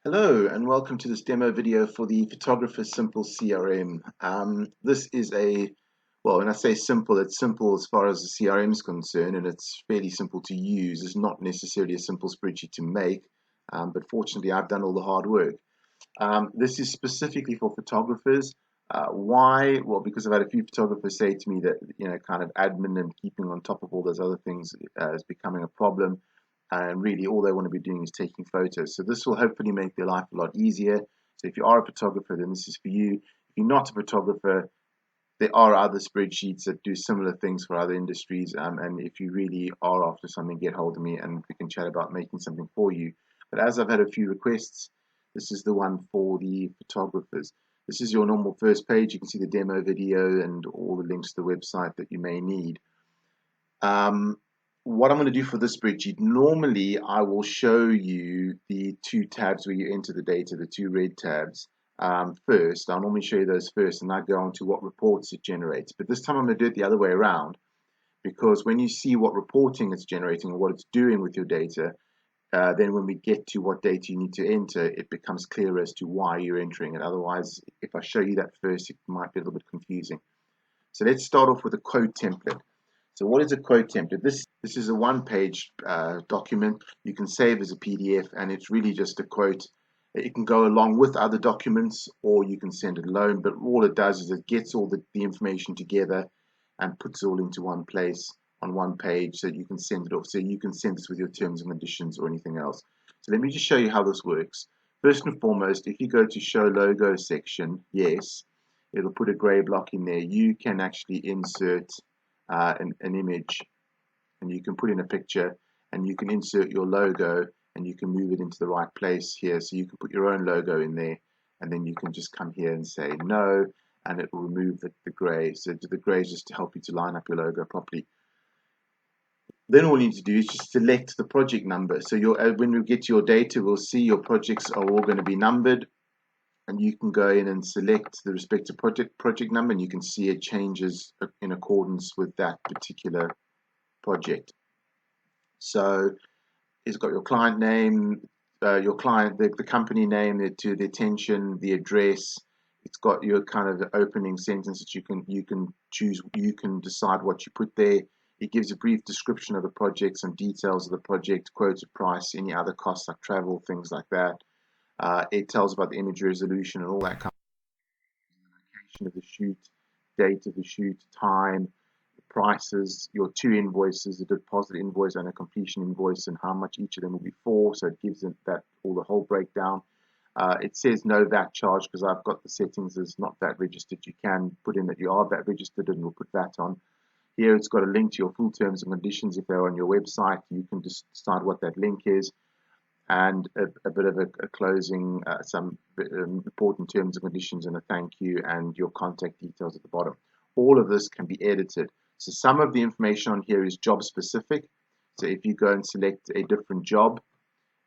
Hello and welcome to this demo video for the Photographer Simple CRM. This is when I say simple, it's simple as far as the CRM is concerned, and it's fairly simple to use. It's not necessarily a simple spreadsheet to make, but fortunately I've done all the hard work. This is specifically for photographers. Why? Well, because I've had a few photographers say to me that, kind of admin and keeping on top of all those other things is becoming a problem. And really all they want to be doing is taking photos. So this will hopefully make their life a lot easier. So if you are a photographer, then this is for you. If you're not a photographer, there are other spreadsheets that do similar things for other industries. And if you really are after something, get hold of me and we can chat about making something for you. But as I've had a few requests, this is the one for the photographers. This is your normal first page. You can see the demo video and all the links to the website that you may need. What I'm going to do for this spreadsheet, normally I will show you the two tabs where you enter the data, the two red tabs first. I'll normally show you those first and I go on to what reports it generates. But this time I'm going to do it the other way around, because when you see what reporting it's generating or what it's doing with your data, then when we get to what data you need to enter, it becomes clear as to why you're entering it. Otherwise, if I show you that first, it might be a little bit confusing. So let's start off with a quote template. So what is a quote template? This is a one-page document. You can save as a PDF, and it's really just a quote. It can go along with other documents, or you can send it alone. But all it does is it gets all the information together and puts it all into one place on one page, so you can send it off. So you can send this with your terms and conditions or anything else. So let me just show you how this works. First and foremost, if you go to Show Logo section, yes, it'll put a gray block in there. You can actually insert an image, and you can put in a picture, and you can insert your logo, and you can move it into the right place here. So you can put your own logo in there, and then you can just come here and say no, and it will remove the gray. So the gray is just to help you to line up your logo properly. Then all you need to do is just select the project number. So when we get to your data, we'll see your projects are all going to be numbered, and you can go in and select the respective project number, and you can see it changes in accordance with that particular project. So it's got your client name, the company name, the attention, the address. It's got your kind of opening sentence that you can choose. You can decide what you put there. It gives a brief description of the project, some details of the project, quoted price, any other costs like travel, things like that. It tells about the image resolution and all that kind of location of the shoot, date of the shoot, time, prices, your two invoices, a deposit invoice and a completion invoice, and how much each of them will be for. So it gives it that all the whole breakdown. It says no VAT charge because I've got the settings as not VAT registered. You can put in that you are VAT registered, and we'll put VAT on. Here it's got a link to your full terms and conditions. If they're on your website, you can just decide what that link is, and a bit of a closing, some important terms and conditions, and a thank you, and your contact details at the bottom. All of this can be edited. So some of the information on here is job specific. So if you go and select a different job,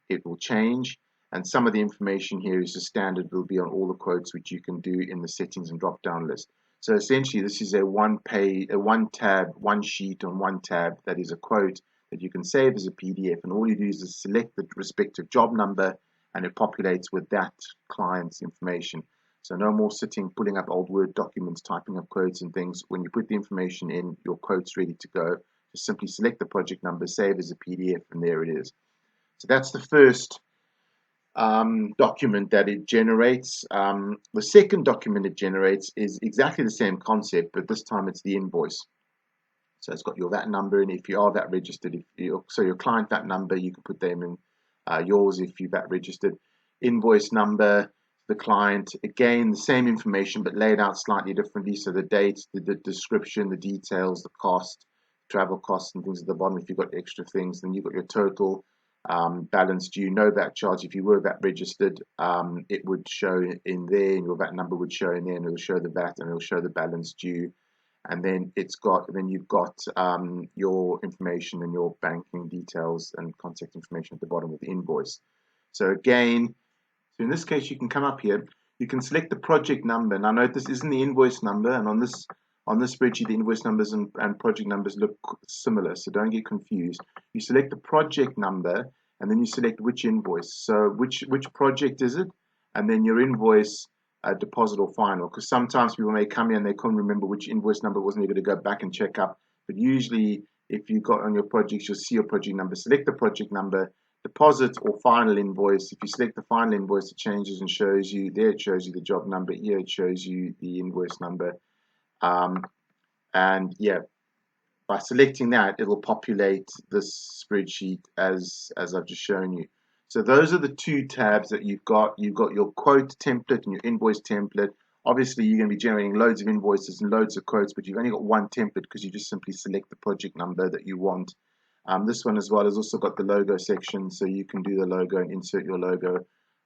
it will change. And some of the information here is the standard, will be on all the quotes, which you can do in the settings and drop down list. So essentially this is a one tab, one sheet on one tab that is a quote that you can save as a PDF, and all you do is select the respective job number, and it populates with that client's information. So no more sitting, pulling up old Word documents, typing up quotes and things. When you put the information in, your quote's ready to go. Just simply select the project number, save as a PDF, and there it is. So that's the first document that it generates. The second document it generates is exactly the same concept, but this time it's the invoice. So it's got your VAT number, and if you are VAT registered, so your client VAT number, you can put them in, yours if you VAT registered, invoice number, the client, again the same information but laid out slightly differently. So the date, the description, the details, the cost, travel costs and things at the bottom. If you've got extra things, then you've got your total, balance due, no VAT charge. If you were VAT registered, it would show in there, and your VAT number would show in there, and it will show the VAT, and it will show the balance due. And then you've got your information and your banking details and contact information at the bottom of the invoice. So again, so in this case, you can come up here, you can select the project number. Now note this isn't the invoice number, and on this spreadsheet, the invoice numbers and project numbers look similar, so don't get confused. You select the project number, and then you select which invoice. So which project is it, and then your invoice, deposit or final. Because sometimes people may come in and they couldn't remember which invoice number, wasn't able to go back and check up. But usually, if you got on your projects, you'll see your project number. Select the project number, deposit or final invoice. If you select the final invoice, it changes and shows you there. It shows you the job number. Here it shows you the invoice number. And yeah, by selecting that, it'll populate this spreadsheet as I've just shown you. So those are the two tabs that you've got. You've got your quote template and your invoice template. Obviously, you're going to be generating loads of invoices and loads of quotes, but you've only got one template because you just simply select the project number that you want. This one as well has also got the logo section, so you can do the logo and insert your logo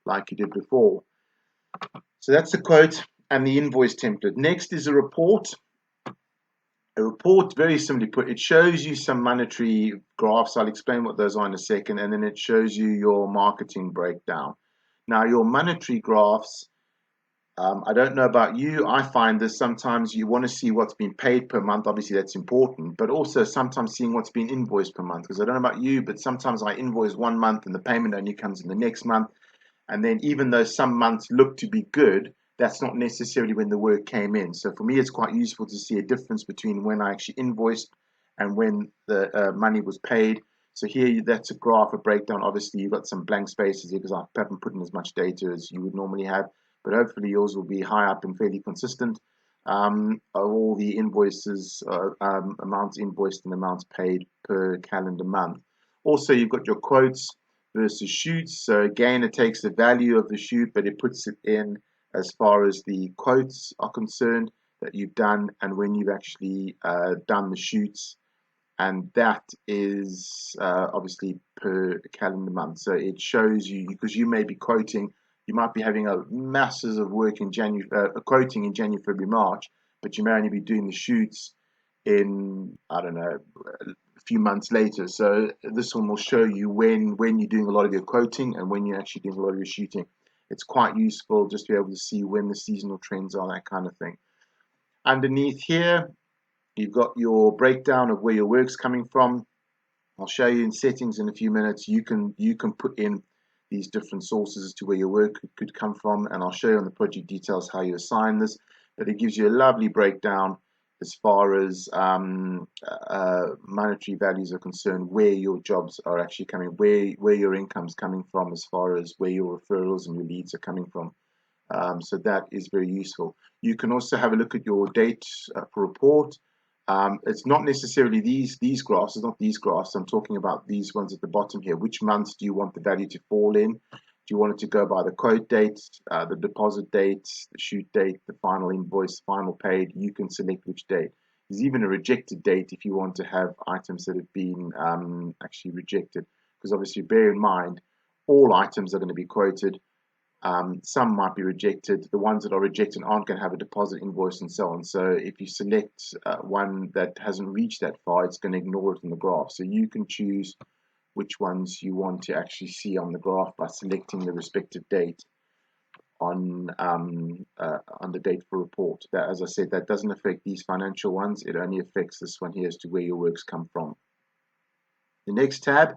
like you did before. So that's the quote and the invoice template. Next is a report. A report, very simply put, it shows you some monetary graphs. I'll explain what those are in a second, and then it shows you your marketing breakdown. Now, your monetary graphs, I don't know about you, I find this sometimes you want to see what's been paid per month. Obviously, that's important, but also sometimes seeing what's been invoiced per month, because I don't know about you, but sometimes I invoice 1 month and the payment only comes in the next month. And then even though some months look to be good, that's not necessarily when the work came in. So for me, it's quite useful to see a difference between when I actually invoiced and when the money was paid. So here, that's a graph, a breakdown. Obviously, you've got some blank spaces here because I haven't put in as much data as you would normally have. But hopefully yours will be high up and fairly consistent of all the invoices, amounts invoiced and amounts paid per calendar month. Also, you've got your quotes versus shoots. So again, it takes the value of the shoot, but it puts it in as far as the quotes are concerned that you've done and when you've actually done the shoots. And that is obviously per calendar month. So it shows you, because you may be quoting, you might be having a masses of work in January, quoting in January, February, March, but you may only be doing the shoots in, I don't know, a few months later. So this one will show you when you're doing a lot of your quoting and when you're actually doing a lot of your shooting. It's quite useful just to be able to see when the seasonal trends are, that kind of thing. Underneath here, you've got your breakdown of where your work's coming from. I'll show you in settings in a few minutes. You can put in these different sources as to where your work could come from, and I'll show you on the project details how you assign this. But it gives you a lovely breakdown as far as monetary values are concerned, where your jobs are actually coming, where your income's coming from, as far as where your referrals and your leads are coming from. So that is very useful. You can also have a look at your dates for report. It's not necessarily these graphs. It's not these graphs. I'm talking about these ones at the bottom here. Which months do you want the value to fall in? Do you want it to go by the quote date, the deposit date, the shoot date, the final invoice, final paid? You can select which date. There's even a rejected date if you want to have items that have been actually rejected. Because obviously, bear in mind, all items are going to be quoted. Some might be rejected. The ones that are rejected aren't going to have a deposit invoice and so on. So if you select one that hasn't reached that far, it's going to ignore it in the graph. So you can choose which ones you want to actually see on the graph by selecting the respective date on the date for report. That, as I said, that doesn't affect these financial ones. It only affects this one here as to where your works come from. The next tab.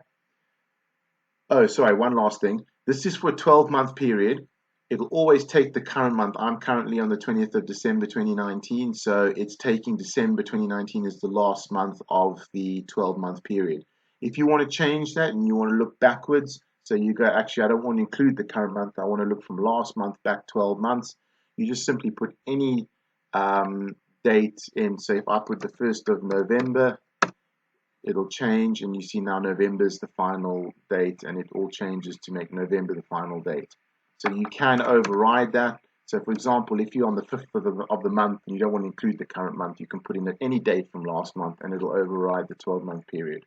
Oh, sorry, one last thing. This is for a 12-month period. It'll always take the current month. I'm currently on the 20th of December 2019, so it's taking December 2019 as the last month of the 12-month period. If you want to change that and you want to look backwards, so you go, actually, I don't want to include the current month, I want to look from last month back 12 months, you just simply put any date in. So if I put the 1st of November, it'll change, and you see now November is the final date, and it all changes to make November the final date. So you can override that. So for example, if you're on the 5th of the month and you don't want to include the current month, you can put in any date from last month and it'll override the 12-month period.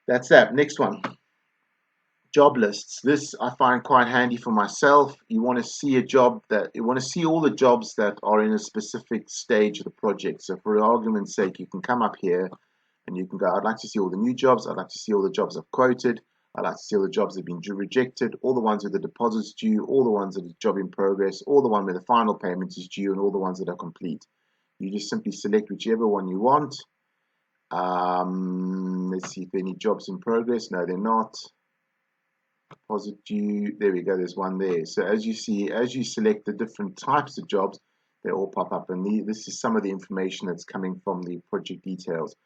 That's that. Next one. Job lists. This I find quite handy for myself. You want to see you want to see all the jobs that are in a specific stage of the project. So for argument's sake, you can come up here and you can go, I'd like to see all the new jobs. I'd like to see all the jobs I've quoted. I'd like to see all the jobs that have been rejected, all the ones with the deposits due, all the ones that are job in progress, all the one where the final payment is due, and all the ones that are complete. You just simply select whichever one you want, Let's see if there are any jobs in progress. No, they're not. Deposit due. There we go. There's one there. So as you see, as you select the different types of jobs, they all pop up. And this is some of the information that's coming from the project details.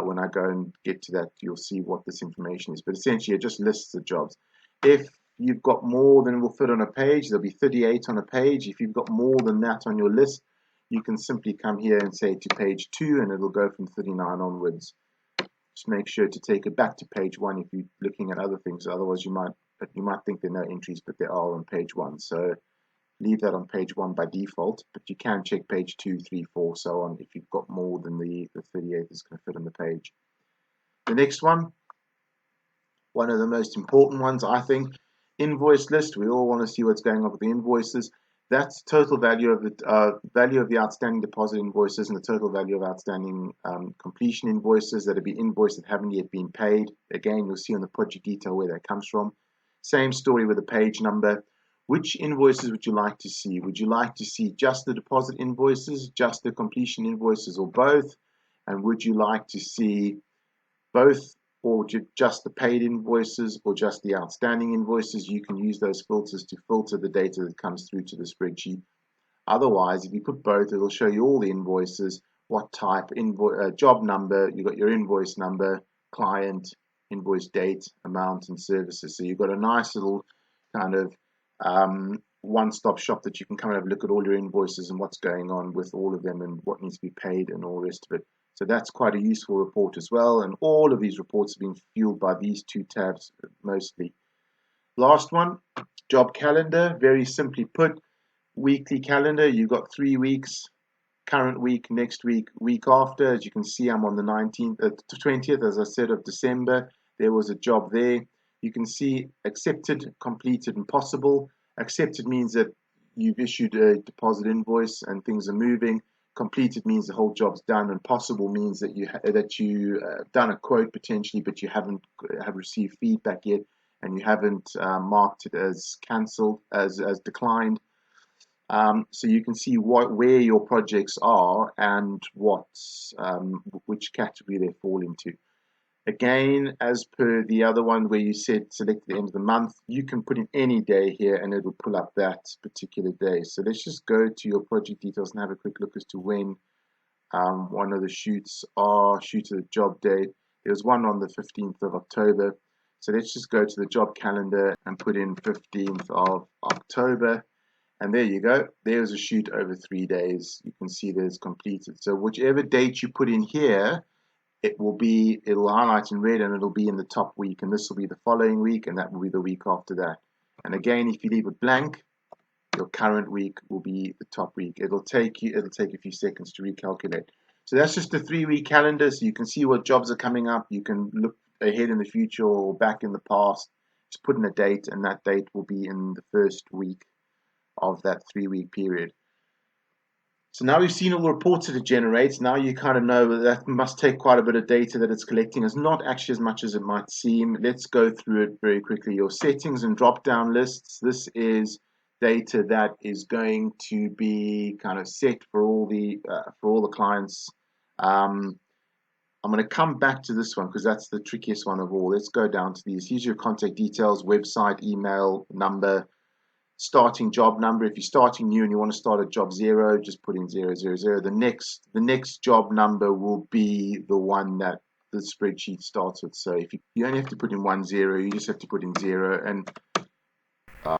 When I go and get to that, you'll see what this information is. But essentially, it just lists the jobs. If you've got more than will fit on a page, there'll be 38 on a page. If you've got more than that on your list, you can simply come here and say to page 2, and it'll go from 39 onwards. Just make sure to take it back to page 1 if you're looking at other things. Otherwise, you might think there are no entries, but there are on page 1. So leave that on page 1 by default, but you can check page 2, 3, 4, so on if you've got more than the 38 that's going to fit on the page. The next one of the most important ones, I think, invoice list. We all want to see what's going on with the invoices. That's total value of the outstanding deposit invoices and the total value of outstanding completion invoices that have been invoiced that haven't yet been paid. Again, you'll see on the project detail where that comes from. Same story with the page number. Which invoices would you like to see? Would you like to see just the deposit invoices, just the completion invoices, or both? And would you like to see both, or just the paid invoices, or just the outstanding invoices? You can use those filters to filter the data that comes through to the spreadsheet. Otherwise, if you put both, it'll show you all the invoices, what type, job number, you've got your invoice number, client, invoice date, amount, and services. So you've got a nice little kind of one-stop shop that you can come and have a look at all your invoices and what's going on with all of them and what needs to be paid and all the rest of it. So that's quite a useful report as well. And all of these reports have been fueled by these two tabs mostly. Last one, job calendar. Very simply put, weekly calendar. You've got 3 weeks, current week, next week, week after. As you can see, I'm on the 20th, as I said, of December. There was a job there. You can see accepted, completed, and possible. Accepted means that you've issued a deposit invoice and things are moving. Completed means the whole job's done, and possible means that you done a quote potentially, but you have received feedback yet, and you haven't marked it as cancelled, as declined. So you can see where your projects are and which category they fall into. Again, as per the other one where you said select the end of the month, you can put in any day here and it will pull up that particular day. So let's just go to your project details and have a quick look as to when one of the shoots of the job date. There was one on the 15th of October. So let's just go to the job calendar and put in 15th of October. And there you go. There's a shoot over 3 days. You can see there's completed. So whichever date you put in here, it'll highlight in red and it'll be in the top week, and this will be the following week, and that will be the week after that. And again, if you leave it blank, your current week will be the top week. It'll take a few seconds to recalculate. So that's just a 3-week calendar, so you can see what jobs are coming up. You can look ahead in the future or back in the past. Just put in a date, and that date will be in the first week of that 3-week period. So now we've seen all the reports that it generates. Now you kind of know that must take quite a bit of data that it's collecting. It's not actually as much as it might seem. Let's go through it very quickly. Your settings and drop-down lists. This is data that is going to be kind of set for all the clients. I'm going to come back to this one because that's the trickiest one of all. Let's go down to these. Here's your contact details, website, email, number. Starting job number. If you're starting new and you want to start at job 0, just put in 000. The next job number will be the one that the spreadsheet starts with. So if you only have to put in 10, you just have to put in 0 and it'll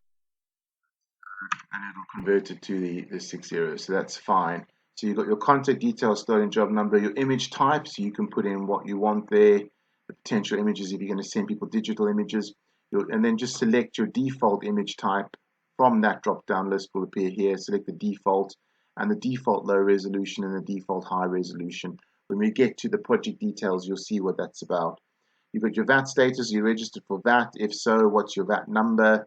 convert it to the 60. So that's fine. So you've got your contact details, starting job number, your image type, so you can put in what you want there, the potential images if you're going to send people digital images, and then just select your default image type. From that drop-down list will appear here. Select the default and the default low resolution and the default high resolution. When we get to the project details, you'll see what that's about. You've got your VAT status. You registered for VAT. If so, what's your VAT number?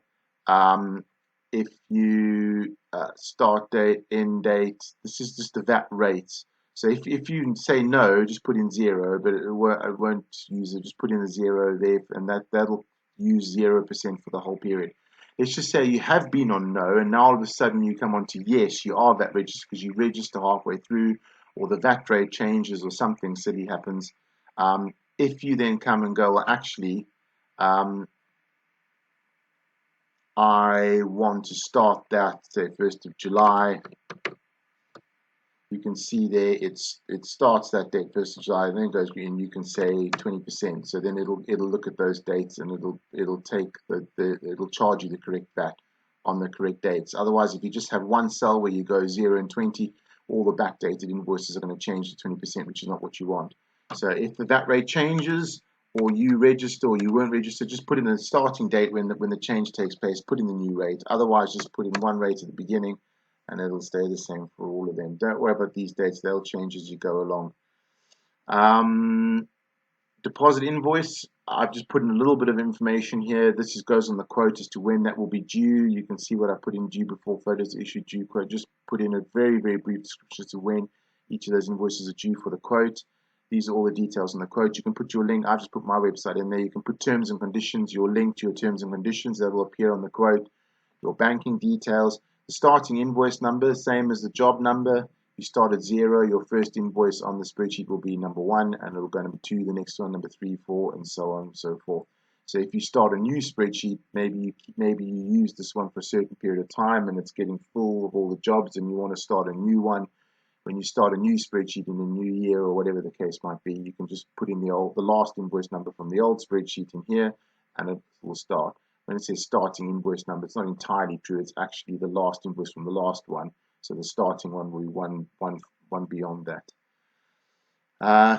If you start date, end date, this is just the VAT rates. So if you say no, just put in 0, but it won't use it. Just put in a 0 there, and that'll use 0% for the whole period. Let's just say you have been on no, and now all of a sudden you come on to yes, you are VAT registered because you register halfway through, or the VAT rate changes, or something silly happens. If you then come and go, well, actually, I want to start that, say, 1st of July. You can see there it starts that date 1st of July, and then it goes green. You can say 20%. So then it'll look at those dates, and it'll take it'll charge you the correct VAT on the correct dates. Otherwise, if you just have one cell where you go 0 and 20, all the backdated invoices are going to change to 20%, which is not what you want. So if the VAT rate changes, or you register or you weren't registered, just put in the starting date when the change takes place, put in the new rate. Otherwise, just put in one rate at the beginning, and it'll stay the same for all of them. Don't worry about these dates, they'll change as you go along. Deposit invoice, I've just put in a little bit of information here. This goes on the quote as to when that will be due. You can see what I put in: due before photos issued, due quote. Just put in a very, very brief description as to when each of those invoices are due for the quote. These are all the details on the quote. You can put your link. I've just put my website in there. You can put terms and conditions, your link to your terms and conditions that will appear on the quote, your banking details, the starting invoice number, same as the job number. You start at 0, your first invoice on the spreadsheet will be number 1, and it'll go number 2, the next one, number 3, 4, and so on and so forth. So if you start a new spreadsheet, maybe you use this one for a certain period of time and it's getting full of all the jobs, and you want to start a new one. When you start a new spreadsheet in the new year or whatever the case might be, you can just put in the last invoice number from the old spreadsheet in here, and it will start. When it says starting invoice number, it's not entirely true. It's actually the last invoice from the last one. So the starting one will be one beyond that.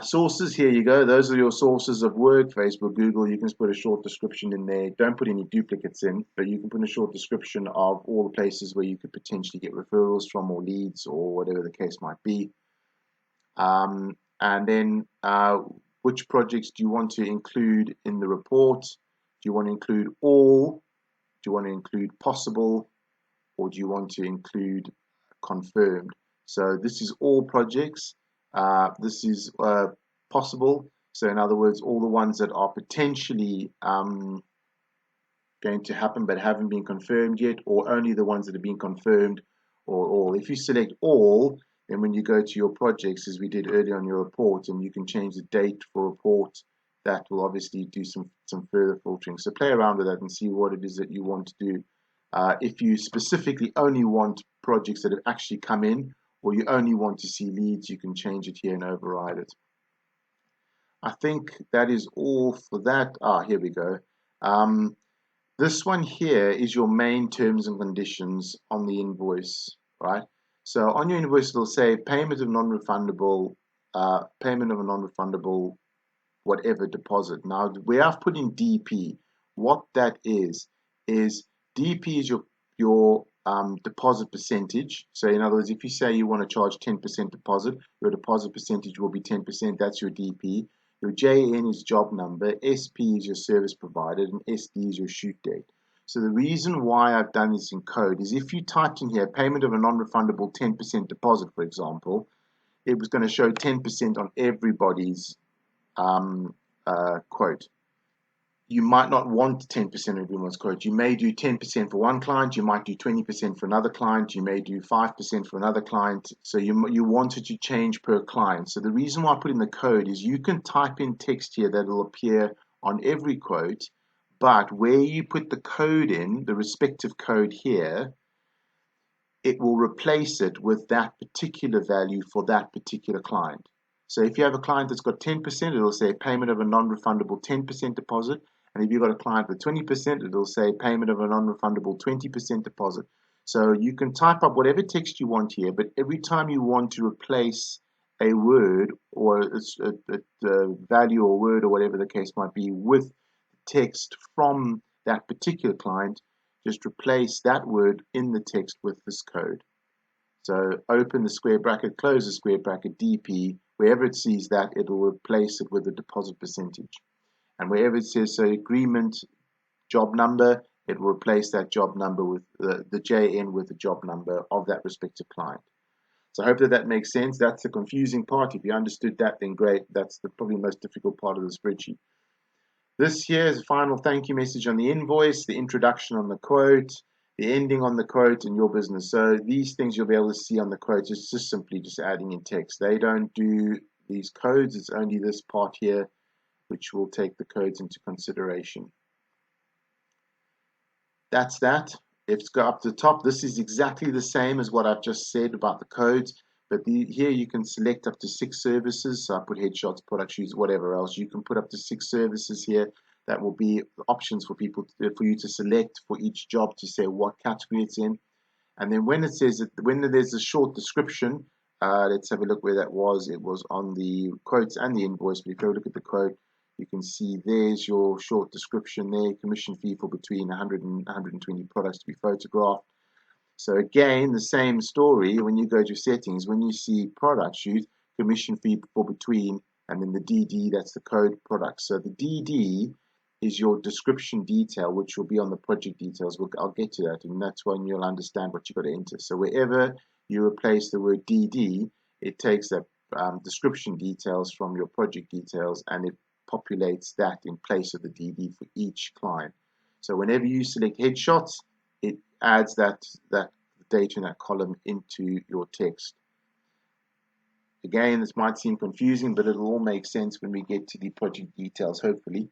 Sources, here you go. Those are your sources of work: Facebook, Google. You can just put a short description in there. Don't put any duplicates in, but you can put a short description of all the places where you could potentially get referrals from, or leads, or whatever the case might be. And then which projects do you want to include in the report? Do you want to include all? Do you want to include possible? Or do you want to include confirmed? So this is all projects. This is possible. So in other words, all the ones that are potentially going to happen but haven't been confirmed yet, or only the ones that have been confirmed, or all. If you select all, then when you go to your projects, as we did earlier on your report, and you can change the date for report, that will obviously do some further filtering. So play around with that and see what it is that you want to do. If you specifically only want projects that have actually come in, or you only want to see leads, you can change it here and override it. I think that is all for that. Here we go. This one here is your main terms and conditions on the invoice, right? So on your invoice, it'll say payment of non-refundable, whatever deposit. Now, where I've put in DP, what that is DP is your deposit percentage. So in other words, if you say you want to charge 10% deposit, your deposit percentage will be 10%. That's your DP. Your JN is job number, SP is your service provider, and SD is your shoot date. So the reason why I've done this in code is if you typed in here payment of a non-refundable 10% deposit, for example, it was going to show 10% on everybody's quote. You might not want 10% of everyone's quote. You may do 10% for one client, you might do 20% for another client, you may do 5% for another client. So you want it to change per client. So the reason why I put in the code is you can type in text here that will appear on every quote, but where you put the code in, the respective code here, it will replace it with that particular value for that particular client. So if you have a client that's got 10%, it'll say payment of a non-refundable 10% deposit. And if you've got a client with 20%, it'll say payment of a non-refundable 20% deposit. So you can type up whatever text you want here, but every time you want to replace a word or a value or word or whatever the case might be with text from that particular client, just replace that word in the text with this code. So open the square bracket, close the square bracket, DP, wherever it sees that, it'll replace it with a deposit percentage. And wherever it says so agreement job number, it will replace that job number with the JN with the job number of that respective client. So I hope that makes sense. That's the confusing part. If you understood that, then great. That's the probably most difficult part of the spreadsheet. This here is a final thank you message on the invoice, the introduction on the quote, the ending on the quote, and your business. So these things you'll be able to see on the quote. It's just simply just adding in text. They don't do these codes. It's only this part here which will take the codes into consideration. That's that. Let's go up to the top. This is exactly the same as what I've just said about the codes, but here you can select up to 6 services. So I put headshots, product shoots, whatever else. You can put up to 6 services here. That will be options for people for you to select for each job to say what category it's in. And then when it says when there's a short description, let's have a look where that was. It was on the quotes and the invoice. But if you look at the quote, you can see there's your short description there. Commission fee for between 100 and 120 products to be photographed. So again, the same story. When you go to settings, when you see product shoot, commission fee for between, and then the DD, that's the code product. So the DD is your description detail, which will be on the project details. I'll get to that, and that's when you'll understand what you've got to enter. So wherever you replace the word DD, it takes that description details from your project details, and it populates that in place of the DD for each client. So whenever you select headshots, it adds that data in that column into your text. Again, this might seem confusing, but it'll all make sense when we get to the project details, hopefully.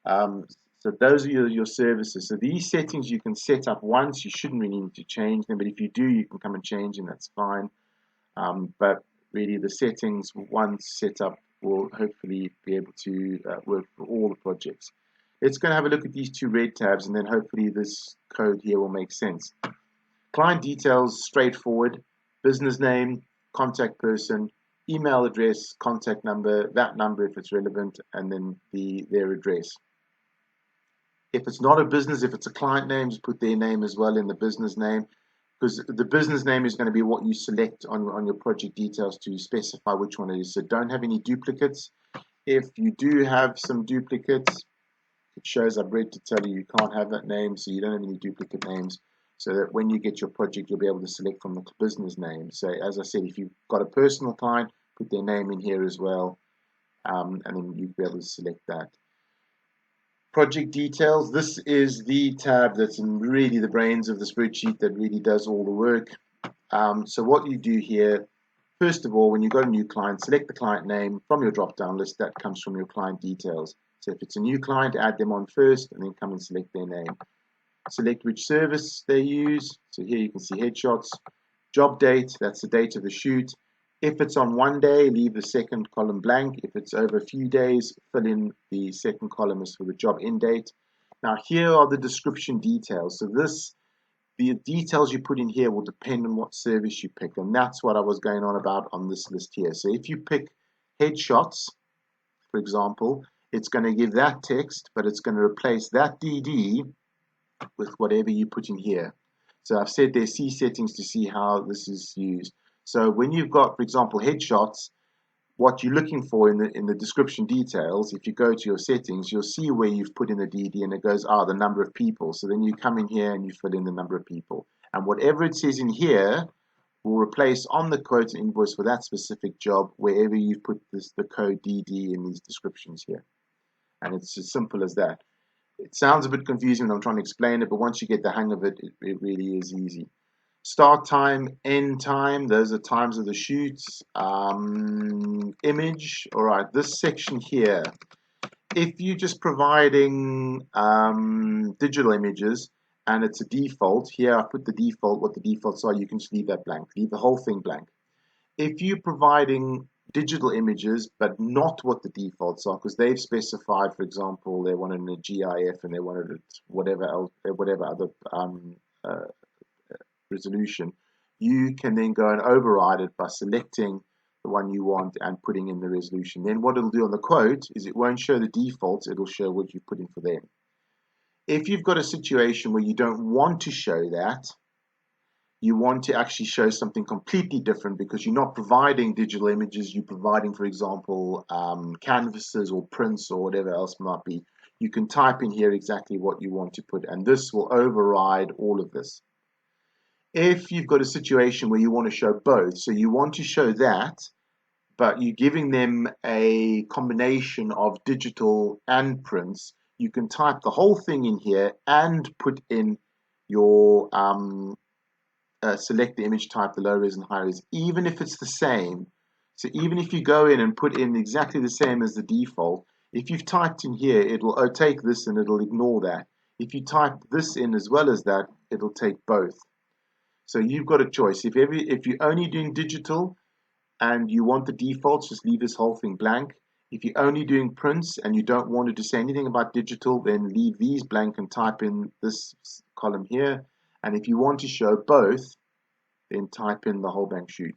So those are your services. So these settings you can set up once. You shouldn't really need to change them, but if you do, you can come and change them. That's fine. But really, the settings once set up will hopefully be able to work for all the projects. Let's go and have a look at these 2 red tabs, and then hopefully this code here will make sense. Client details, straightforward. Business name, contact person, email address, contact number, that number if it's relevant, and then their address. If it's not a business, if it's a client name, just put their name as well in the business name, because the business name is going to be what you select on your project details to specify which one it is. So don't have any duplicates. If you do have some duplicates, it shows I've read to tell you can't have that name, so you don't have any duplicate names, so that when you get your project, you'll be able to select from the business name. So as I said, if you've got a personal client, put their name in here as well, and then you'll be able to select that. Project details, this is the tab that's really the brains of the spreadsheet that really does all the work. So what you do here, first of all, when you've got a new client, select the client name from your drop-down list. That comes from your client details. So if it's a new client, add them on first and then come and select their name. Select which service they use. So here you can see headshots. Job date, that's the date of the shoot. If it's on one day, leave the second column blank. If it's over a few days, fill in the second column as for the job end date. Now here are the description details. So the details you put in here will depend on what service you pick, and that's what I was going on about on this list here. So if you pick headshots, for example, it's going to give that text, but it's going to replace that DD with whatever you put in here. So I've said there's C settings to see how this is used. So when you've got, for example, headshots, what you're looking for in the description details, if you go to your settings, you'll see where you've put in the DD and it goes, the number of people. So then you come in here and you fill in the number of people. And whatever it says in here will replace on the quote and invoice for that specific job wherever you've put the code DD in these descriptions here. And it's as simple as that. It sounds a bit confusing when I'm trying to explain it, but once you get the hang of it, it really is easy. Start time, end time, those are times of the shoots. Image, all right, this section here, if you're just providing digital images and it's a default, here I put the default, what the defaults are, you can just leave that blank, leave the whole thing blank. If you're providing digital images but not what the defaults are, because they've specified, for example, they wanted a GIF and they wanted it whatever else, whatever other resolution, you can then go and override it by selecting the one you want and putting in the resolution. Then what it'll do on the quote is it won't show the defaults, it'll show what you put in for them. If you've got a situation where you don't want to show that, you want to actually show something completely different because you're not providing digital images, you're providing, for example, canvases or prints or whatever else might be, you can type in here exactly what you want to put, and this will override all of this. If you've got a situation where you want to show both, so you want to show that, but you're giving them a combination of digital and prints, you can type the whole thing in here and put in your select the image type, the low res and high res, even if it's the same. So even if you go in and put in exactly the same as the default, if you've typed in here, it will take this and it'll ignore that. If you type this in as well as that, it'll take both. So you've got a choice. If you're only doing digital and you want the defaults, just leave this whole thing blank. If you're only doing prints and you don't want to say anything about digital, then leave these blank and type in this column here. And if you want to show both, then type in the whole bank sheet.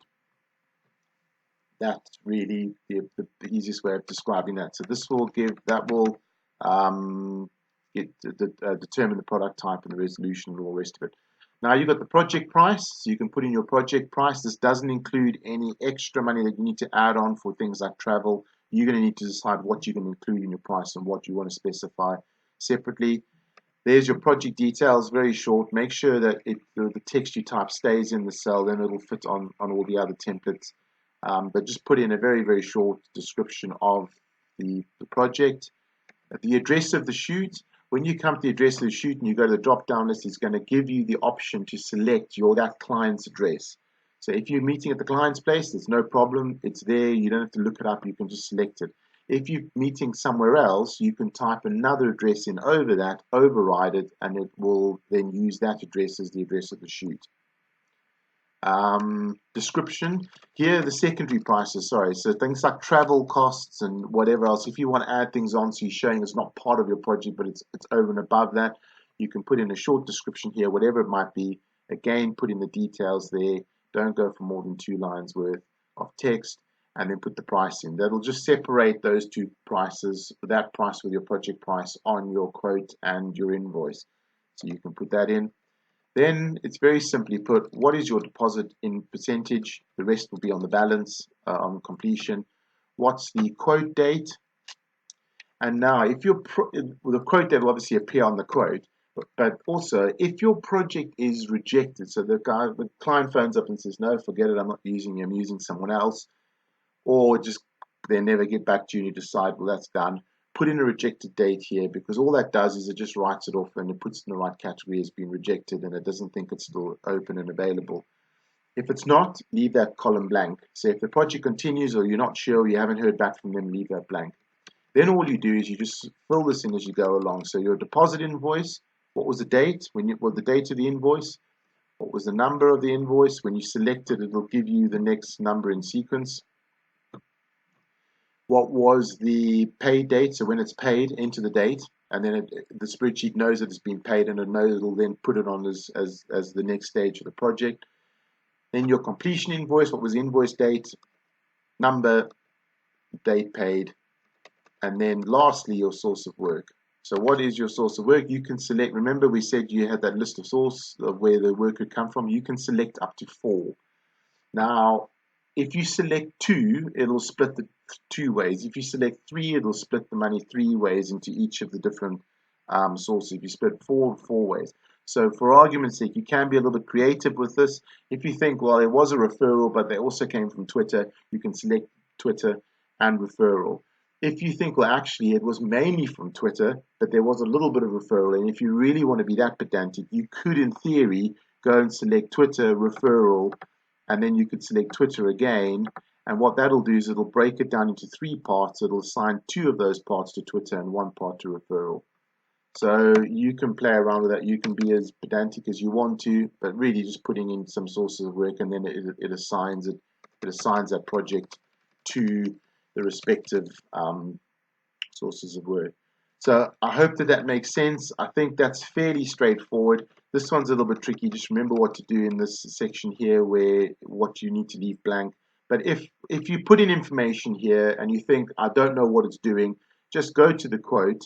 That's really the easiest way of describing that. So this will determine the product type and the resolution and all the rest of it. Now you've got the project price, so you can put in your project price. This doesn't include any extra money that you need to add on for things like travel. You're going to need to decide what you're going to include in your price and what you want to specify separately. There's your project details, very short. Make sure that the text you type stays in the cell, then it'll fit on all the other templates. But just put in a very, very short description of the project. The address of the shoot, when you come to the address of the shoot and you go to the drop down list, it's going to give you the option to select that client's address. So if you're meeting at the client's place, there's no problem. It's there. You don't have to look it up. You can just select it. If you're meeting somewhere else, you can type another address in over that, override it, and it will then use that address as the address of the shoot. Description here, the secondary prices, sorry, so things like travel costs and whatever else. If you want to add things on, so you're showing it's not part of your project but it's over and above that, you can put in a short description here, whatever it might be. Again, put in the details there. Don't go for more than 2 lines worth of text, and then put the price in. That'll just separate those two prices, that price with your project price on your quote and your invoice. So you can put that in. Then it's very simply put, what is your deposit in percentage? The rest will be on the balance on completion. What's the quote date? And now, if the quote date will obviously appear on the quote, but also if your project is rejected, so the client phones up and says, no, forget it, I'm not using you, I'm using someone else, or just they never get back to you and you decide, well, that's done. Put in a rejected date here, because all that does is it just writes it off and it puts it in the right category as being rejected, and it doesn't think it's still open and available. If it's not, leave that column blank. So if the project continues or you're not sure, you haven't heard back from them, leave that blank. Then all you do is you just fill this in as you go along. So your deposit invoice, what was the date? The date of the invoice? What was the number of the invoice? When you select it, it'll give you the next number in sequence. What was the paid date? So when it's paid, enter the date, and then the spreadsheet knows that it's been paid, and it'll then put it on as the next stage of the project. Then your completion invoice, what was the invoice date, number, date paid, and then lastly your source of work. So what is your source of work? You can select, remember we said you had that list of source of where the work could come from. You can select up to 4. Now, if you select 2, it'll split the 2 ways. If you select 3, it'll split the money 3 ways into each of the different sources. If you split 4 ways. So for argument's sake, you can be a little bit creative with this. If you think, well, it was a referral, but they also came from Twitter, you can select Twitter and referral. If you think, well, actually, it was mainly from Twitter, but there was a little bit of referral, and if you really want to be that pedantic, you could, in theory, go and select Twitter, referral, and then you could select Twitter again, and what that'll do is it'll break it down into 3 parts. It'll assign 2 of those parts to Twitter and 1 part to referral. So you can play around with that. You can be as pedantic as you want to, but really just putting in some sources of work, and then it assigns that project to the respective sources of work. So I hope that makes sense. I think that's fairly straightforward. This one's a little bit tricky. Just remember what to do in this section here, where what you need to leave blank. But if you put in information here and you think, I don't know what it's doing, just go to the quote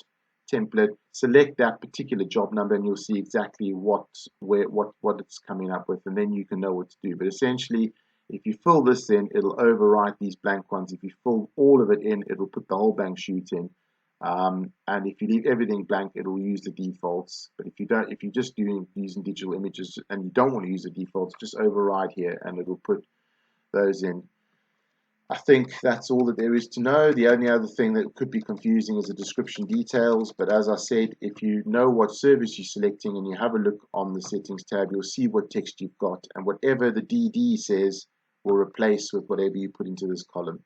template, select that particular job number, and you'll see exactly what it's coming up with, and then you can know what to do. But essentially, if you fill this in, it'll overwrite these blank ones. If you fill all of it in, it'll put the whole bank sheet in. And if you leave everything blank, it'll use the defaults. But if you're just using digital images and you don't want to use the defaults, just override here and it'll put those in. I think that's all that there is to know. The only other thing that could be confusing is the description details. But as I said, if you know what service you're selecting and you have a look on the settings tab, you'll see what text you've got. And whatever the DD says will replace with whatever you put into this column.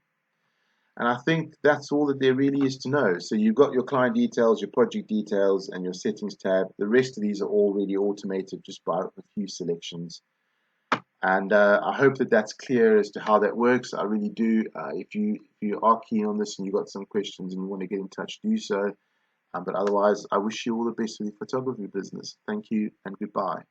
And I think that's all that there really is to know. So you've got your client details, your project details, and your settings tab. The rest of these are already automated just by a few selections. And I hope that that's clear as to how that works. I really do. If you are keen on this and you've got some questions and you want to get in touch, do so. But otherwise, I wish you all the best with your photography business. Thank you and goodbye.